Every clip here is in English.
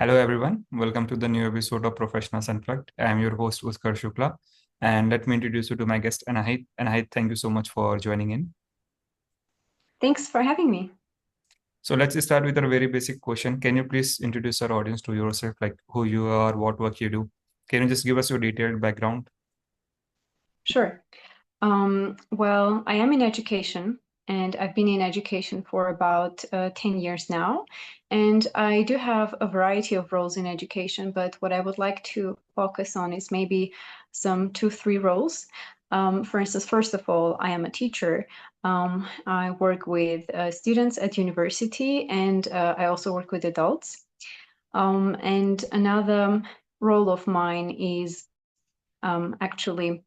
Hello, everyone. Welcome to the new episode of Professionals Unplugged. I am your host, Utkarsh Shukla. And let me introduce you to my guest, Anahit. Anahit, thank you so much for joining in. Thanks for having me. So let's start with a very basic question. Can you please introduce our audience to yourself, like who you are, what work you do? Can you just give us your detailed background? Sure. Well, I am in education, and I've been in education for about 10 years now. And I do have a variety of roles in education, but what I would like to focus on is maybe some 2, 3 roles. For instance, first of all, I am a teacher. I work with students at university, and I also work with adults. And another role of mine is actually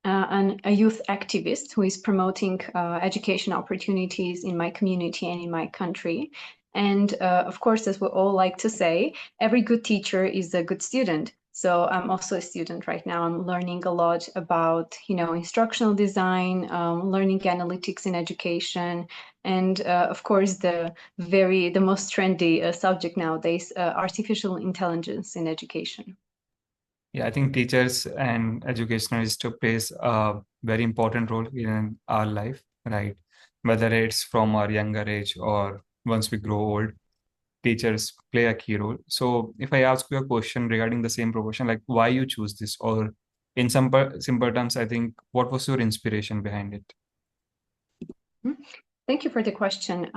a youth activist who is promoting education opportunities in my community and in my country. And of course, as we all like to say, every good teacher is a good student. So I'm also a student right now. I'm learning a lot about, instructional design, learning analytics in education, and of course, the most trendy subject nowadays, artificial intelligence in education. Yeah, I think teachers and educationalists plays a very important role in our life, right? Whether it's from our younger age or once we grow old, teachers play a key role. So if I ask you a question regarding the same profession, like why you choose this, or in some simple terms, I think what was your inspiration behind it? Thank you for the question.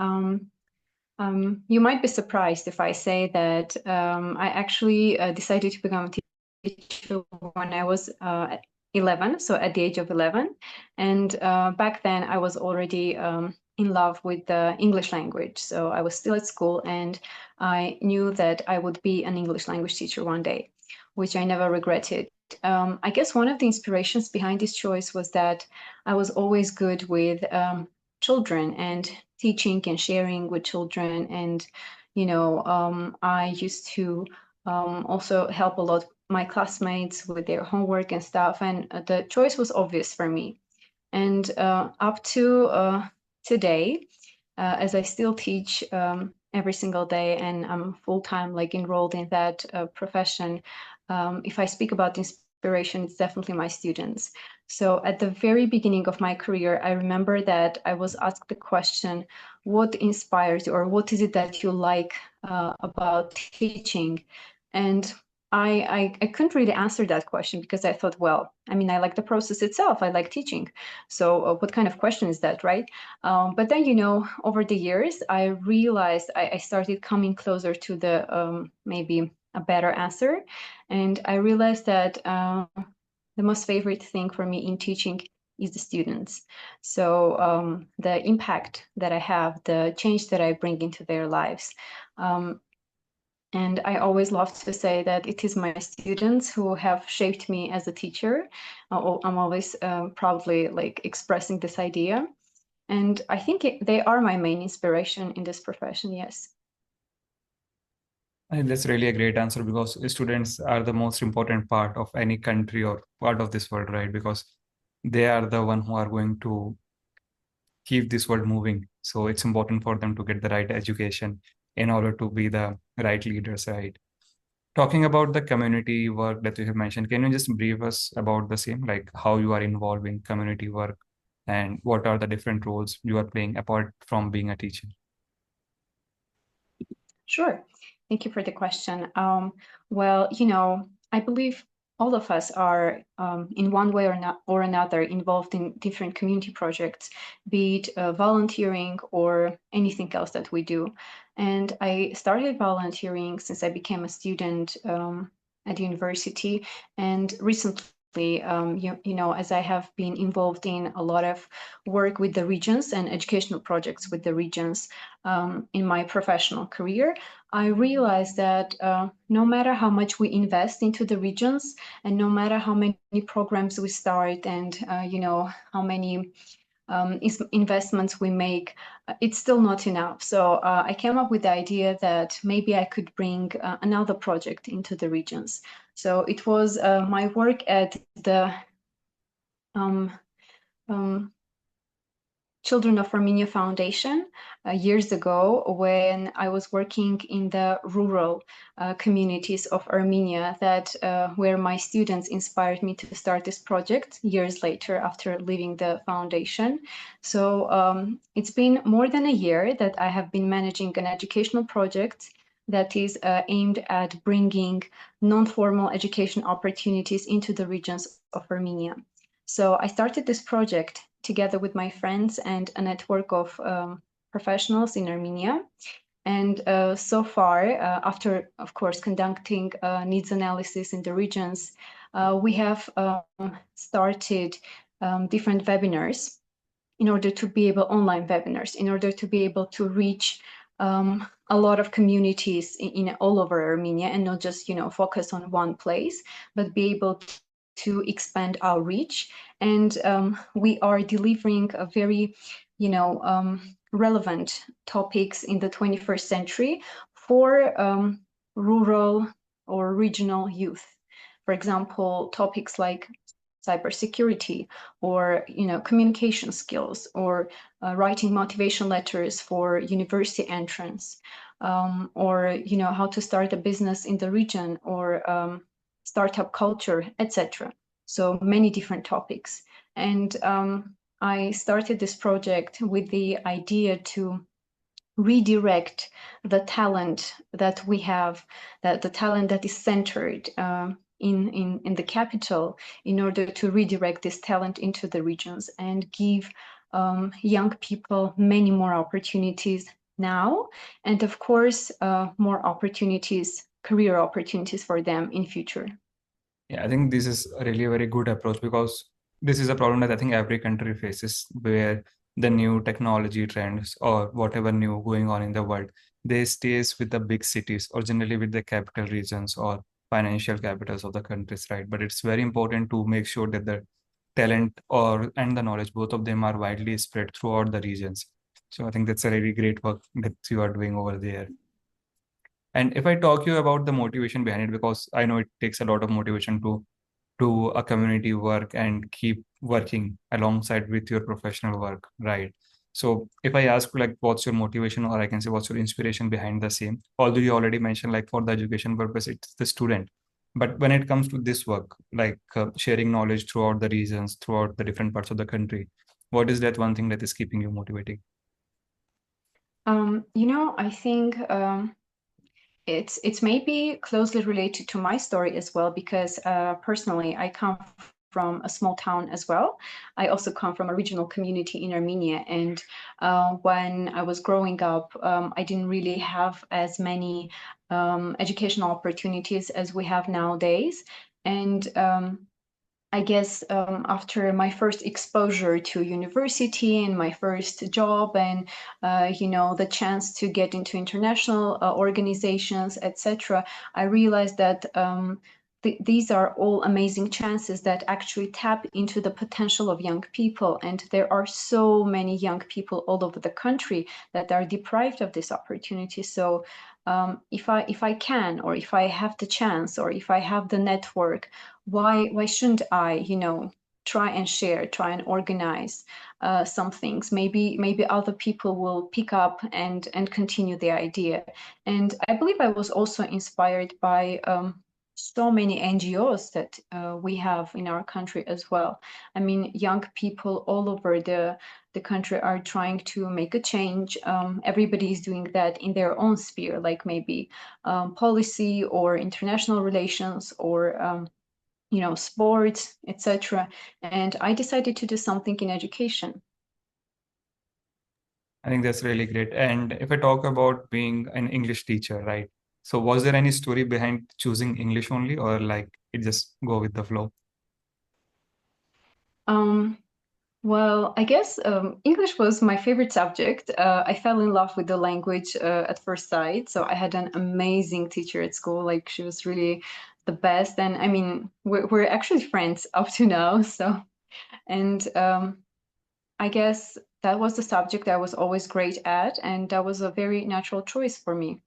You might be surprised if I say that I actually decided to become a teacher when I was 11, so at the age of 11. And back then, I was already in love with the English language. So I was still at school, and I knew that I would be an English language teacher one day, which I never regretted. I guess one of the inspirations behind this choice was that I was always good with children and teaching and sharing with children. And, I used to also help a lot my classmates with their homework and stuff. And the choice was obvious for me. And up to today, as I still teach every single day and I'm full-time like enrolled in that profession, if I speak about inspiration, it's definitely my students. So at the very beginning of my career, I remember that I was asked the question, what inspires you, or what is it that you like about teaching? And I couldn't really answer that question because I thought, well, I mean, I like the process itself. I like teaching. So what kind of question is that, right? But then, over the years, I realized I started coming closer to the maybe a better answer. And I realized that the most favorite thing for me in teaching is the students. So the impact that I have, the change that I bring into their lives. Um, and I always love to say that it is my students who have shaped me as a teacher. I'm always proudly like expressing this idea. And I think they are my main inspiration in this profession, yes. And that's really a great answer because students are the most important part of any country or part of this world, right? Because they are the one who are going to keep this world moving. So it's important for them to get the right education in order to be the right leaders, right? Talking about the community work that you have mentioned, can you just brief us about the same, like how you are involved in community work and what are the different roles you are playing apart from being a teacher? Sure. Thank you for the question. Well, I believe all of us are in one way or another involved in different community projects, be it volunteering or anything else that we do. And I started volunteering since I became a student at university, and recently, as I have been involved in a lot of work with the regions and educational projects with the regions in my professional career, I realized that no matter how much we invest into the regions, and no matter how many programs we start, and how many investments we make, it's still not enough. So I came up with the idea that maybe I could bring another project into the regions. So it was my work at the um, Children of Armenia Foundation years ago when I was working in the rural communities of Armenia, that where my students inspired me to start this project years later after leaving the foundation. So it's been more than a year that I have been managing an educational project that is aimed at bringing non-formal education opportunities into the regions of Armenia. So I started this project together with my friends and a network of professionals in Armenia. And so far, after, of course, conducting needs analysis in the regions, we have started different webinars in order to be able, online webinars, in order to be able to reach a lot of communities in all over Armenia, and not just, focus on one place, but be able to expand our reach. And we are delivering a very, relevant topics in the 21st century for rural or regional youth. For example, topics like cybersecurity, or communication skills, or writing motivation letters for university entrance, or how to start a business in the region, or startup culture, etc. So many different topics. And I started this project with the idea to redirect the talent that we have, that the talent that is centered in the capital, in order to redirect this talent into the regions and give young people many more opportunities now, and of course more opportunities, career opportunities for them in future. Yeah, I think this is really a very good approach because this is a problem that I think every country faces, where the new technology trends or whatever new going on in the world, they stays with the big cities or generally with the capital regions or financial capitals of the countries, right? But it's very important to make sure that the talent or and the knowledge, both of them are widely spread throughout the regions. So I think that's a really great work that you are doing over there. And if I talk you about the motivation behind it, because I know it takes a lot of motivation to do a community work and keep working alongside with your professional work, right? So if I ask like what's your motivation, or I can say what's your inspiration behind the same, although you already mentioned like for the education purpose, it's the student. But when it comes to this work, like sharing knowledge throughout the regions, throughout the different parts of the country, what is that one thing that is keeping you motivating? I think it's maybe closely related to my story as well, because personally I come from a small town as well. I also come from a regional community in Armenia, and when I was growing up, I didn't really have as many educational opportunities as we have nowadays. And I guess after my first exposure to university and my first job, and the chance to get into international organizations, etc., I realized that these are all amazing chances that actually tap into the potential of young people, and there are so many young people all over the country that are deprived of this opportunity. So if I can, or if I have the chance, or if I have the network, why shouldn't I, try and share, try and organize some things? Maybe other people will pick up and continue the idea. And I believe I was also inspired by so many NGOs that we have in our country as well. I mean, young people all over the country are trying to make a change. Everybody is doing that in their own sphere, like maybe policy or international relations, or sports, etc. And I decided to do something in education. I think that's really great. And if I talk about being an English teacher, right? So was there any story behind choosing English only, or like it just go with the flow? Um, well, I guess English was my favorite subject. I fell in love with the language at first sight. So I had an amazing teacher at school. Like, she was really the best. And I mean, we're actually friends up to now. So, and I guess that was the subject I was always great at. And that was a very natural choice for me.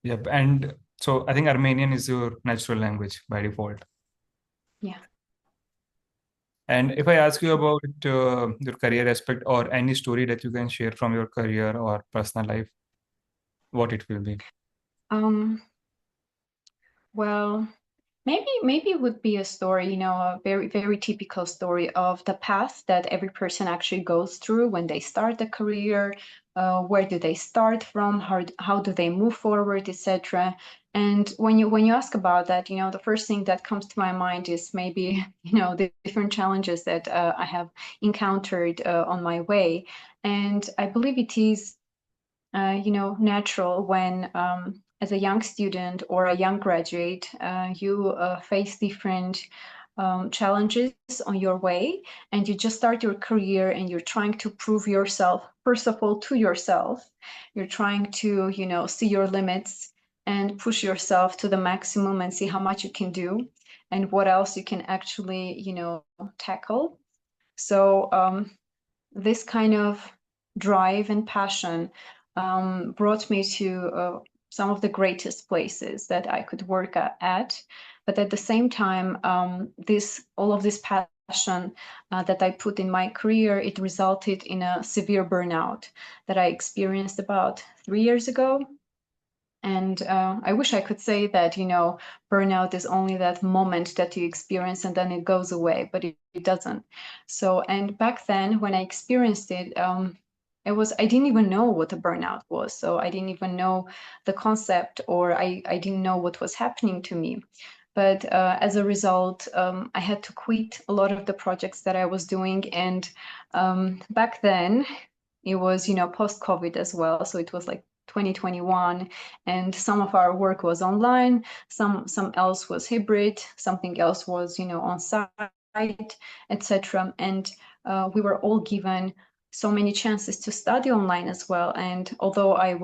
Yep. And so I think Armenian is your natural language by default. Yeah. And if I ask you about your career aspect or any story that you can share from your career or personal life, what it will be? Um, well, maybe it would be a story, a very typical story of the path that every person actually goes through when they start a career. Where do they start from? How do they move forward, etc. And when you ask about that, the first thing that comes to my mind is maybe the different challenges that I have encountered on my way. And I believe it is natural when, as a young student or a young graduate, you face different challenges on your way, and you just start your career and you're trying to prove yourself, first of all, to yourself. You're trying to, see your limits and push yourself to the maximum and see how much you can do and what else you can actually, tackle. So, this kind of drive and passion brought me to some of the greatest places that I could work at. But at the same time, all of this passion that I put in my career, it resulted in a severe burnout that I experienced about 3 years ago. And I wish I could say that, burnout is only that moment that you experience and then it goes away, but it doesn't. So, and back then when I experienced it, I didn't even know what a burnout was. So I didn't even know the concept, or I didn't know what was happening to me. But as a result, I had to quit a lot of the projects that I was doing. And back then, it was post-COVID as well, so it was like 2021, and some of our work was online, some else was hybrid, something else was on site, etc. And we were all given so many chances to study online as well. And although I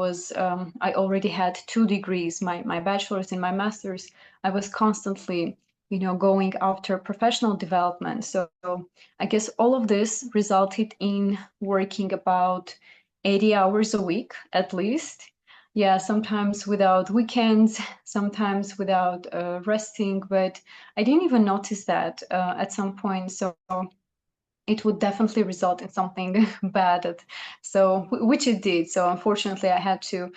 already had 2 degrees, my bachelor's and my master's, I was constantly going after professional development. So I guess all of this resulted in working about 80 hours a week at least. Yeah, sometimes without weekends, sometimes without resting, but I didn't even notice that at some point. So it would definitely result in something bad. Which it did. So unfortunately, I had to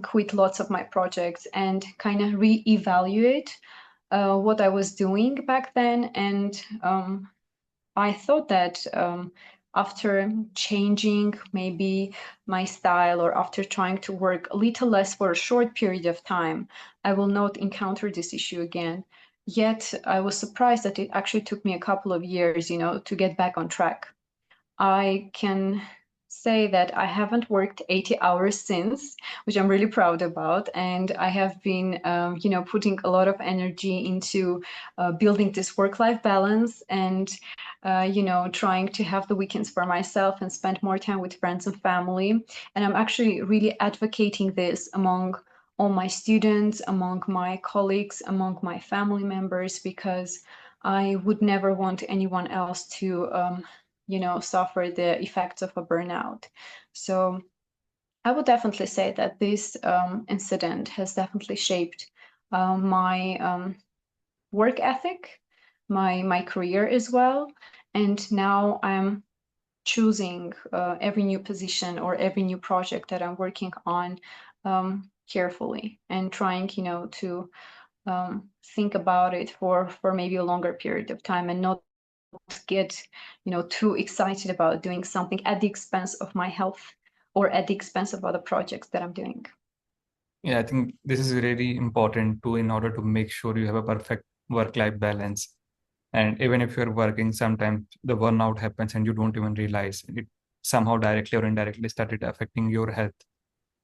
quit lots of my projects and kind of reevaluate what I was doing back then. And I thought that after changing maybe my style, or after trying to work a little less for a short period of time, I will not encounter this issue again. Yet I was surprised that it actually took me a couple of years, to get back on track. I can say that I haven't worked 80 hours since, which I'm really proud about. And I have been, putting a lot of energy into building this work-life balance, and, trying to have the weekends for myself and spend more time with friends and family. And I'm actually really advocating this among all my students, among my colleagues, among my family members, because I would never want anyone else to suffer the effects of a burnout. So I would definitely say that this incident has definitely shaped my work ethic, my career as well. And now I'm choosing every new position or every new project that I'm working on carefully, and trying, to think about it for maybe a longer period of time, and not get too excited about doing something at the expense of my health or at the expense of other projects that I'm doing. Yeah, I think this is really important too, in order to make sure you have a perfect work-life balance. And even if you're working, sometimes the burnout happens and you don't even realize it somehow directly or indirectly started affecting your health.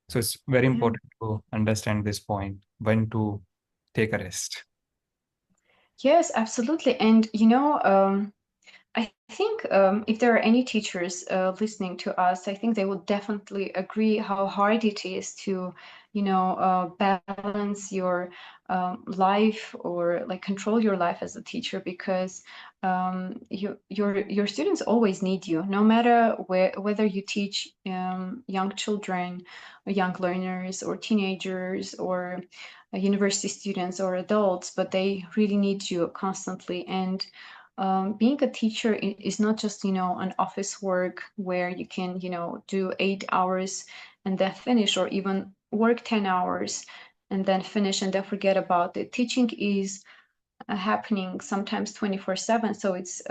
So it's very Yeah. important to understand this point, when to take a rest. Yes, absolutely. And I think if there are any teachers listening to us, I think they will definitely agree how hard it is to, balance your life, or like control your life as a teacher, because your students always need you, no matter whether you teach young children, or young learners, or teenagers, or university students, or adults, but they really need you constantly. And being a teacher is not just, an office work where you can, do 8 hours and then finish, or even work 10 hours and then finish and then forget about it. Teaching is happening sometimes 24/7, so it's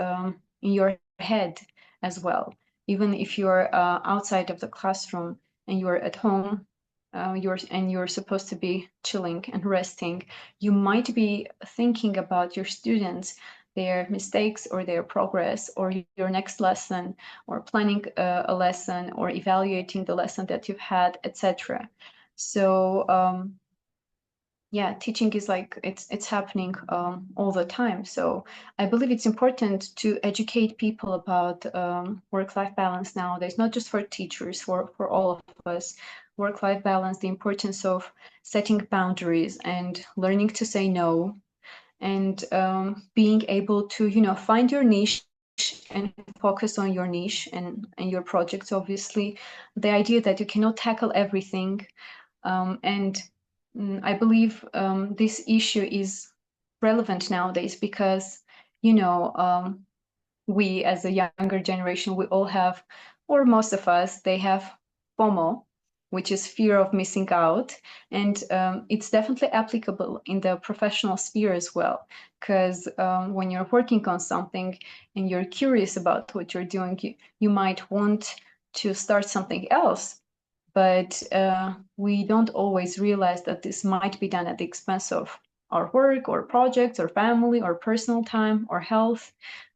in your head as well. Even if you're outside of the classroom and you're at home, you're supposed to be chilling and resting, you might be thinking about your students, their mistakes or their progress, or your next lesson, or planning a lesson, or evaluating the lesson that you've had, etc. So yeah, teaching is like it's happening all the time. So I believe it's important to educate people about work-life balance nowadays, not just for teachers, for all of us. Work-life balance, the importance of setting boundaries and learning to say no, and being able to, find your niche and focus on your niche and your projects. Obviously, the idea that you cannot tackle everything, and I believe this issue is relevant nowadays because, we as a younger generation, we all have, or most of us, they have FOMO, which is fear of missing out. And it's definitely applicable in the professional sphere as well. Because when you're working on something and you're curious about what you're doing, you might want to start something else, but we don't always realize that this might be done at the expense of our work or projects or family or personal time or health.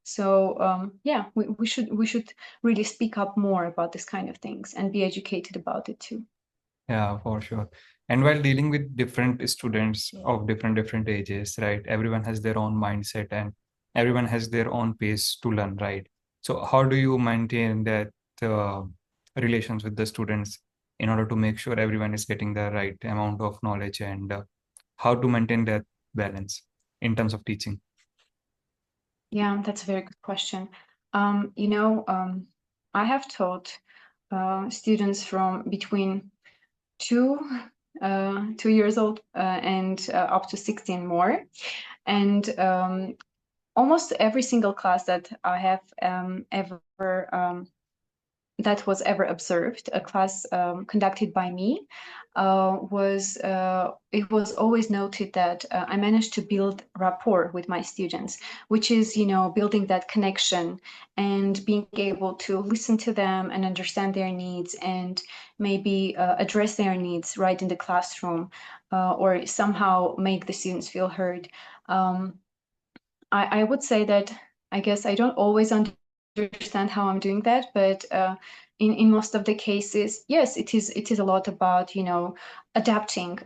So yeah, we should really speak up more about this kind of things and be educated about it too. Yeah, for sure. And while dealing with different students of different ages, right? Everyone has their own mindset and everyone has their own pace to learn, right? So how do you maintain that relations with the students in order to make sure everyone is getting the right amount of knowledge, and how to maintain that balance in terms of teaching? Yeah, that's a very good question. I have taught students from between 2 years old and up to 16 more. And almost every single class that I have ever that was ever observed, a class conducted by me, it was always noted that I managed to build rapport with my students, which is, building that connection and being able to listen to them and understand their needs, and maybe address their needs right in the classroom, or somehow make the students feel heard. Um, I would say that I guess I don't always understand how I'm doing that, but in most of the cases, yes, it is a lot about, adapting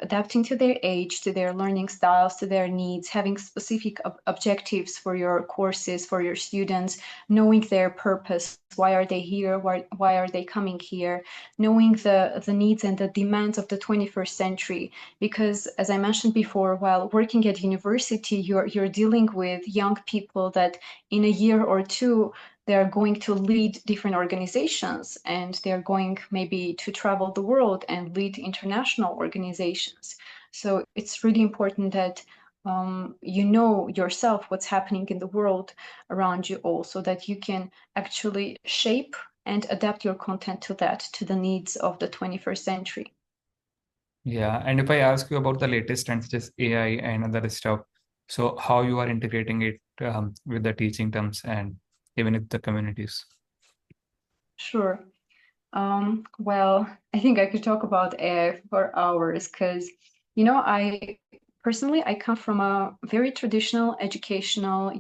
to their age, to their learning styles, to their needs, having specific objectives for your courses, for your students, knowing their purpose, why are they here, why are they coming here, knowing the needs and the demands of the 21st century. Because as I mentioned before, while working at university, you're dealing with young people that in a year or two they are going to lead different organizations, and they're going maybe to travel the world and lead international organizations. So it's really important that you know yourself what's happening in the world around you all, so that you can actually shape and adapt your content to that, to the needs of the 21st century. Yeah, and if I ask you about the latest trends, such as AI and other stuff, so how you are integrating it with the teaching terms and even with the communities? Sure. Well, I think I could talk about AI for hours because, I personally, I come from a very traditional educational,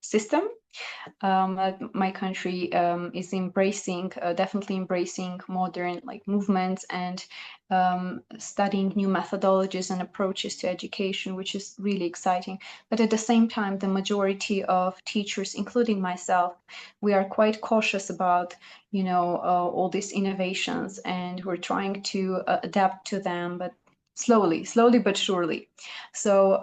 system. My country is definitely embracing modern like movements, and studying new methodologies and approaches to education, which is really exciting. But at the same time, the majority of teachers, including myself, we are quite cautious about, all these innovations, and we're trying to adapt to them, but slowly but surely. So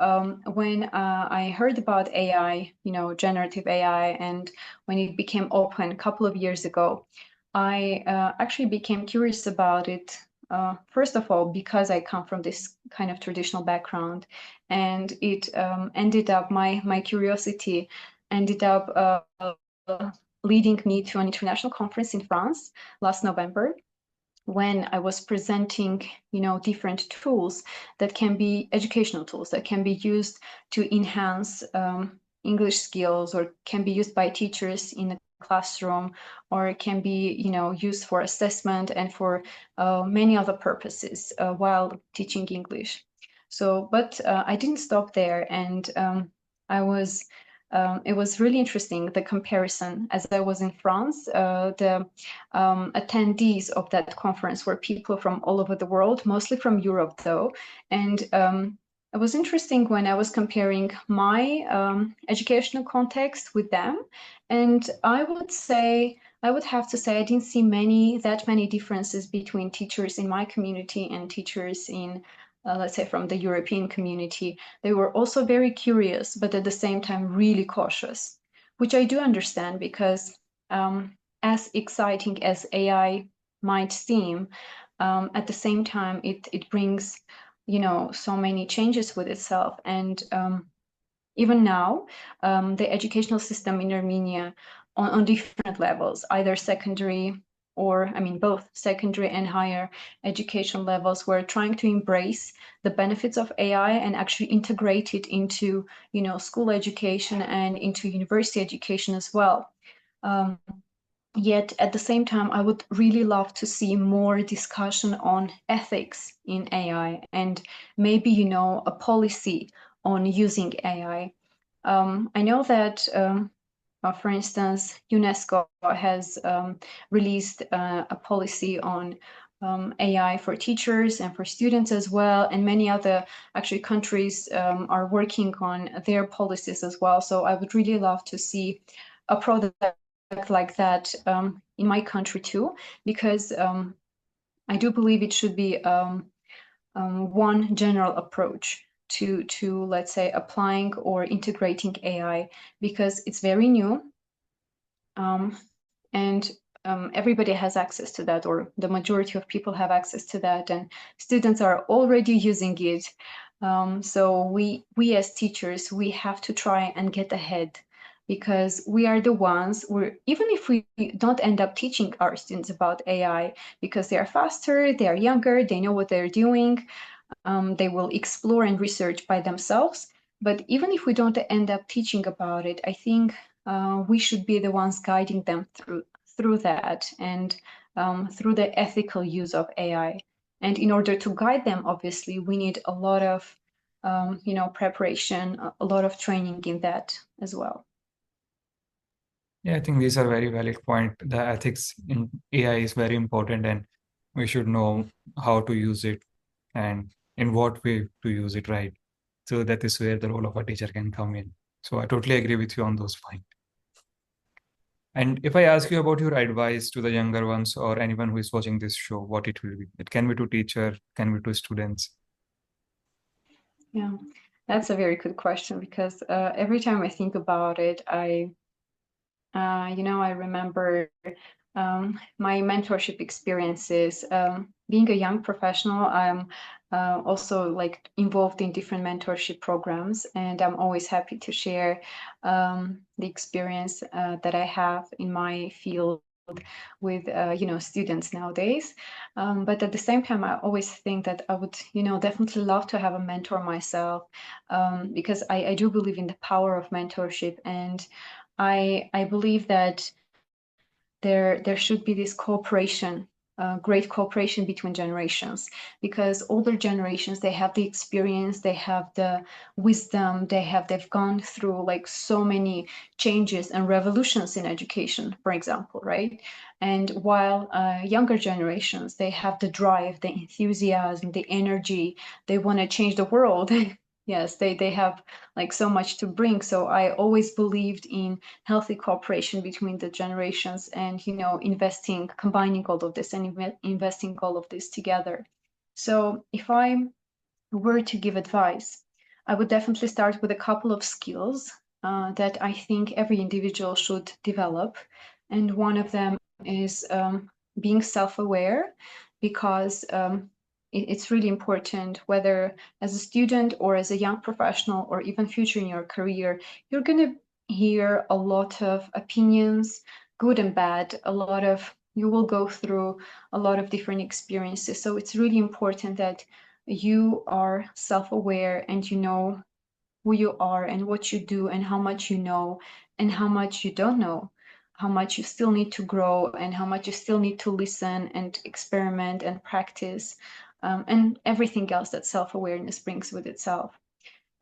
when I heard about AI, generative AI, and when it became open a couple of years ago, I actually became curious about it first of all, because I come from this kind of traditional background, and it ended up, my curiosity ended up leading me to an international conference in France last November, when I was presenting, different tools that can be educational tools that can be used to enhance English skills, or can be used by teachers in the classroom, or can be, used for assessment and for many other purposes while teaching English. So, but I didn't stop there, and I was. It was really interesting, the comparison. As I was in France, the attendees of that conference were people from all over the world, mostly from Europe, though. And it was interesting when I was comparing my educational context with them. And I would have to say I didn't see that many differences between teachers in my community and teachers in, let's say, from the European community. They were also very curious, but at the same time really cautious, which I do understand, because as exciting as AI might seem, at the same time, it brings, so many changes with itself. And even now, the educational system in Armenia, on different levels, either secondary or, I mean, both secondary and higher education levels, we're trying to embrace the benefits of AI and actually integrate it into, school education and into university education as well. Yet at the same time, I would really love to see more discussion on ethics in AI, and maybe, a policy on using AI. I know that, for instance, UNESCO has released a policy on AI for teachers and for students as well, and many other actually countries are working on their policies as well. So I would really love to see a product like that in my country too, because I do believe it should be one general approach to, let's say, applying or integrating AI, because it's very new, and everybody has access to that, or the majority of people have access to that, and students are already using it. So we as teachers, we have to try and get ahead, because we are the ones where, even if we don't end up teaching our students about AI, because they are faster, they are younger, they know what they're doing, they will explore and research by themselves. But even if we don't end up teaching about it, I think we should be the ones guiding them through that, and through the ethical use of AI. And in order to guide them, obviously, we need a lot of preparation, a lot of training in that as well. Yeah, I think these are very valid point. The ethics in AI is very important, and we should know how to use it and in what way to use it, right? So that is where the role of a teacher can come in. So I totally agree with you on those points. And if I ask you about your advice to the younger ones or anyone who is watching this show, what it will be? It can be to teacher, can be to students. Yeah, that's a very good question, because every time I think about it, I remember my mentorship experiences. Being a young professional, I'm also like involved in different mentorship programs, and I'm always happy to share the experience that I have in my field with students nowadays. But at the same time, I always think that I would definitely love to have a mentor myself, because I do believe in the power of mentorship, and I believe that there should be this cooperation, great cooperation between generations, because older generations, they have the experience, they have the wisdom, they've gone through like so many changes and revolutions in education, for example, right? And while younger generations, they have the drive, the enthusiasm, the energy, they want to change the world. Yes, they have like so much to bring. So I always believed in healthy cooperation between the generations, and investing, combining all of this, and investing all of this together. So if I were to give advice, I would definitely start with a couple of skills that I think every individual should develop, and one of them is being self-aware, because it's really important, whether as a student or as a young professional or even future in your career, you're going to hear a lot of opinions, good and bad, you will go through a lot of different experiences. So it's really important that you are self-aware and you know who you are and what you do and how much you know and how much you don't know, how much you still need to grow and how much you still need to listen and experiment and practice, and everything else that self-awareness brings with itself.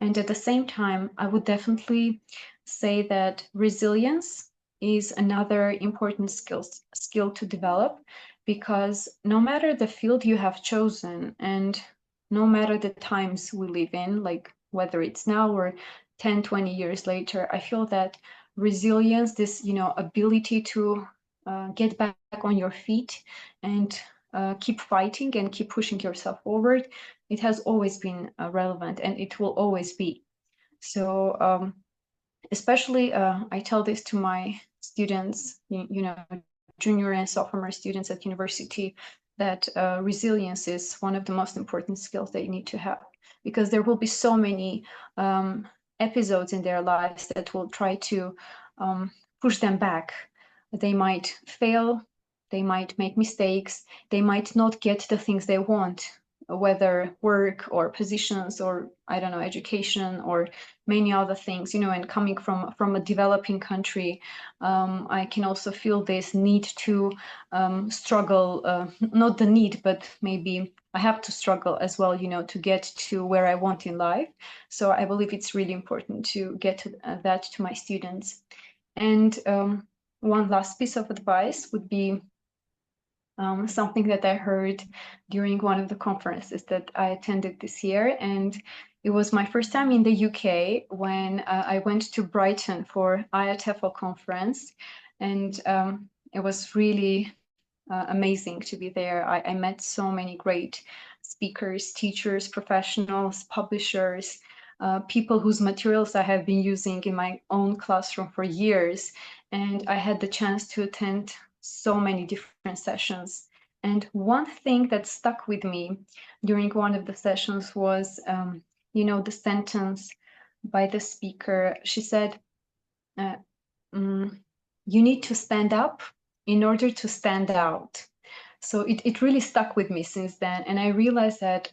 And at the same time, I would definitely say that resilience is another important skill to develop, because no matter the field you have chosen and no matter the times we live in, like whether it's now or 10, 20 years later, I feel that resilience, this, ability to get back on your feet and keep fighting and keep pushing yourself forward, it has always been relevant and it will always be. So especially I tell this to my students, junior and sophomore students at university, that resilience is one of the most important skills they need to have, because there will be so many episodes in their lives that will try to push them back. They might fail, they might make mistakes, they might not get the things they want, whether work or positions or, I don't know, education or many other things, and coming from a developing country, I can also feel this need to struggle, not the need, but maybe I have to struggle as well, to get to where I want in life. So I believe it's really important to get that to my students. And one last piece of advice would be something that I heard during one of the conferences that I attended this year. And it was my first time in the UK when I went to Brighton for IATEFL conference. And it was really amazing to be there. I met so many great speakers, teachers, professionals, publishers, people whose materials I have been using in my own classroom for years. And I had the chance to attend so many different sessions. And one thing that stuck with me during one of the sessions was, the sentence by the speaker. She said, uh, you need to stand up in order to stand out. So it really stuck with me since then. And I realized that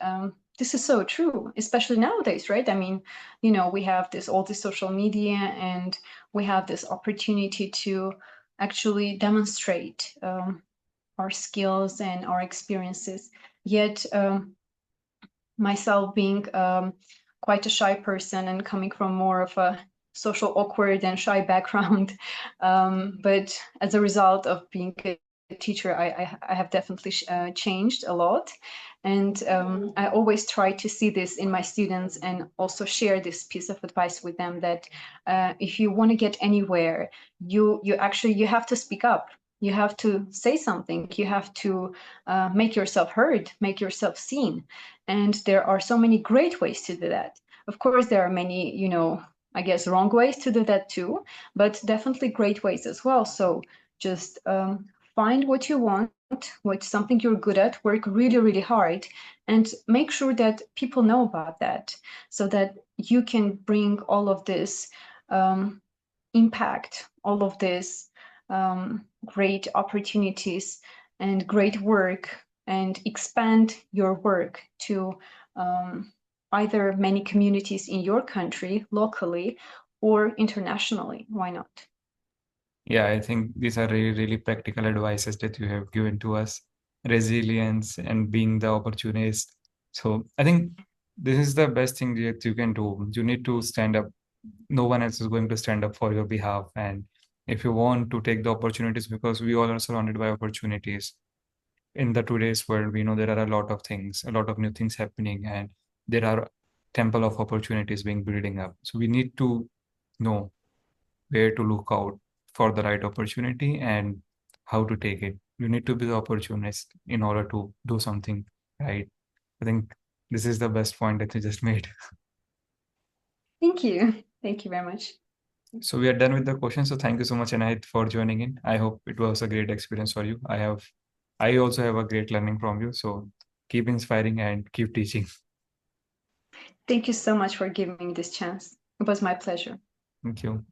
this is so true, especially nowadays, right? I mean, we have all this social media and we have this opportunity to actually demonstrate our skills and our experiences. Yet myself being quite a shy person and coming from more of a social awkward and shy background, but as a result of being a teacher, I have definitely changed a lot. And I always try to see this in my students and also share this piece of advice with them, that if you want to get anywhere, you have to speak up. You have to say something. You have to make yourself heard, make yourself seen. And there are so many great ways to do that. Of course, there are many, I guess, wrong ways to do that too, but definitely great ways as well. So just find what you want, what's something you're good at, work really, really hard, and make sure that people know about that, so that you can bring all of this impact, all of this great opportunities and great work, and expand your work to either many communities in your country, locally, or internationally. Why not? Yeah, I think these are really, really practical advices that you have given to us. Resilience and being the opportunist. So I think this is the best thing that you can do. You need to stand up. No one else is going to stand up for your behalf. And if you want to take the opportunities, because we all are surrounded by opportunities in the today's world, we know there are a lot of things, a lot of new things happening, and there are temple of opportunities being building up. So we need to know where to look out for the right opportunity and how to take it. You need to be the opportunist in order to do something right. I think this is the best point that you just made. Thank you. Thank you very much. So we are done with the questions. So thank you so much, Anahit, for joining in. I hope it was a great experience for you. I have I also have a great learning from you. So keep inspiring and keep teaching. Thank you so much for giving me this chance. It was my pleasure. Thank you.